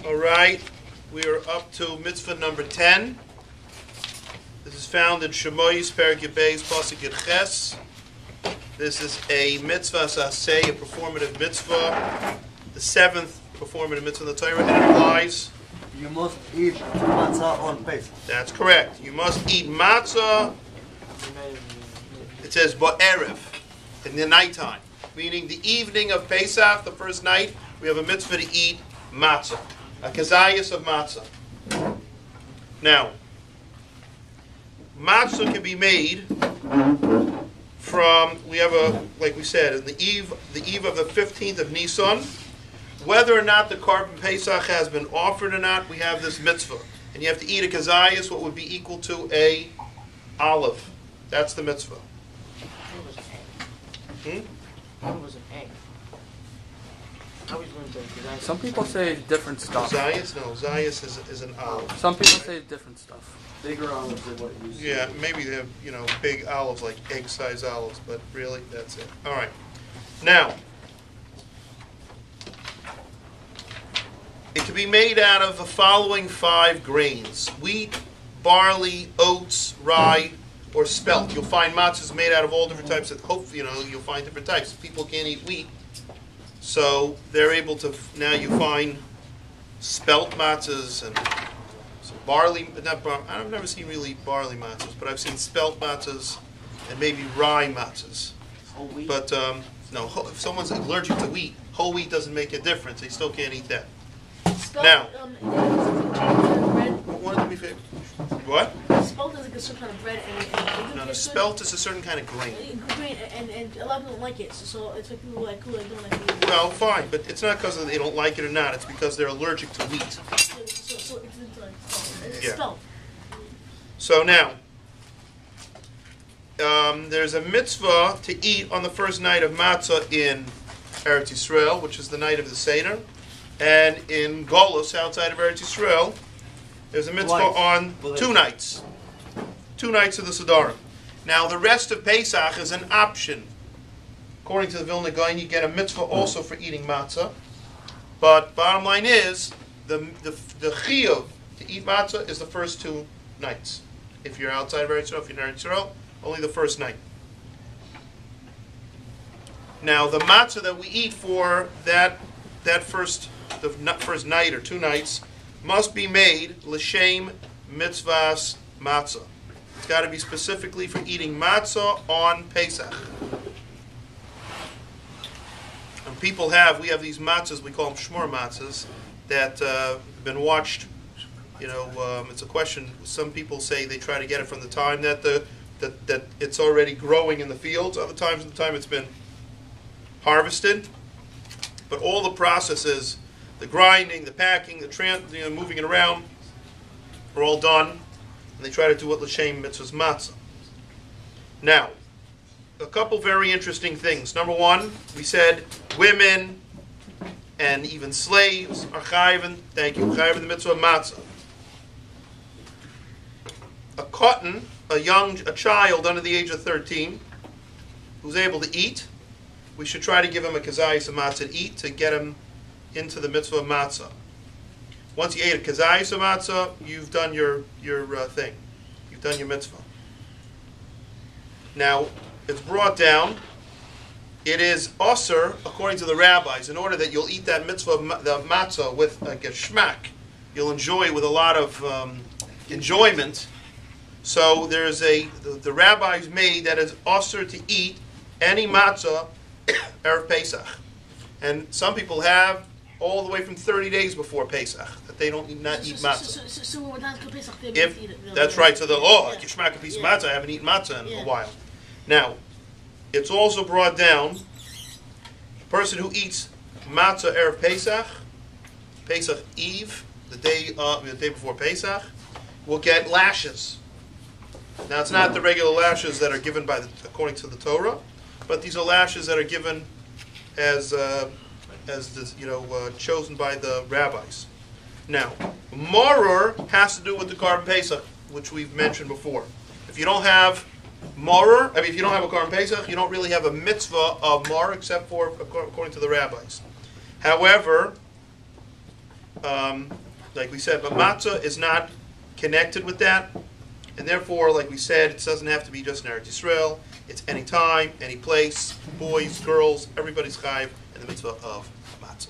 All right, we are up to mitzvah number 10. This is found in Shemois, Perek Beis, Pasuk Yud Ches. This is a mitzvah saseh, a performative mitzvah, the seventh performative mitzvah in the Torah, and it applies. You must eat matzah on Pesach. That's correct. You must eat matzah. It says ba'erev, in the nighttime, meaning the evening of Pesach, the first night. We have a mitzvah to eat matzah, a kazayas of matzah. Now, matzah can be made from, we have a, like we said, in the eve of the 15th of Nisan. Whether or not the Korban Pesach has been offered or not, we have this mitzvah. And you have to eat a kazayas, what would be equal to a olive. That's the mitzvah. How was an egg? Some people say different stuff. Zayas? No, zayas is an olive. Some people say different stuff. Bigger olives than what you see. Yeah, maybe they have, big olives, like egg-sized olives, but really, that's it. All right. Now, it can be made out of the following 5 grains: wheat, barley, oats, rye, or spelt. You'll find matzahs made out of all different types. Hopefully, you'll find different types. People can't eat wheat, so they're able to. Now you find spelt matzahs and some barley. I've never seen really barley matzahs, but I've seen spelt matzahs and maybe rye matzahs. Whole wheat? But no, if someone's allergic to wheat, whole wheat doesn't make a difference. They still can't eat that. Spelt, Now, bread. what did we say? What? Spelt is like a certain kind of bread, and No, the spelt is a certain kind of grain. Grain, and a lot of people don't like it, so it's like people like who don't like it. Well, fine, but it's not because they don't like it or not. It's because they're allergic to wheat. So it's Yeah. spelt. So now, there's a mitzvah to eat on the first night of matzah in Eretz Yisrael, which is the night of the Seder, and in Golus, outside of Eretz Yisrael, there's a mitzvah on 2 nights. 2 nights of the Sedarim. Now, the rest of Pesach is an option. According to the Vilna Gaon, you get a mitzvah also for eating matzah. But bottom line is, the chiyuv to eat matzah is the first 2 nights. If you're outside of Eretz Yisrael, if you're in Eretz Yisrael, only the first night. Now, the matzah that we eat for the first night or 2 nights must be made l'shem mitzvahs matzah. It's got to be specifically for eating matzah on Pesach. And we have these matzahs, we call them shmur matzahs, that have been watched. It's a question. Some people say they try to get it from the time that that it's already growing in the fields. Other times, the time it's been harvested. But all the processes, the grinding, the packing, the moving it around, are all done, and they try to do it l'shem mitzvahs matzah. Now, a couple very interesting things. Number one, we said women and even slaves are chayiv. Thank you, chayiv the mitzvah matzah. A cotton, a child under the age of 13, who's able to eat, we should try to give him a kazayis of matzah to eat to get him into the mitzvah of matzah. Once you ate a kazayis of matzah, you've done your thing. You've done your mitzvah. Now, it's brought down. It is osir, according to the rabbis, in order that you'll eat that mitzvah, the matzah, with a geschmack. You'll enjoy it with a lot of enjoyment. So there's the rabbis made that it's osir to eat any matzah Erev Pesach. And some people have all the way from 30 days before Pesach that they don't eat matzah. So we're not going to Pesach, they don't eat it. That's right. So geschmack a piece of matzah. I haven't eaten matzah in a while. Now, it's also brought down, a person who eats matzah Erev Pesach, Pesach Eve, the day before Pesach, will get lashes. Now, it's not the regular lashes that are given according to the Torah, but these are lashes that are given as chosen by the rabbis. Now, maror has to do with the Korban Pesach, which we've mentioned before. If you don't have maror, if you don't have a Korban Pesach, you don't really have a mitzvah of maror, except for according to the rabbis. However, like we said, but matzah is not connected with that, and therefore, like we said, it doesn't have to be just in Eretz Yisrael. It's any time, any place, boys, girls, everybody's chayiv in the mitzvah of matzah.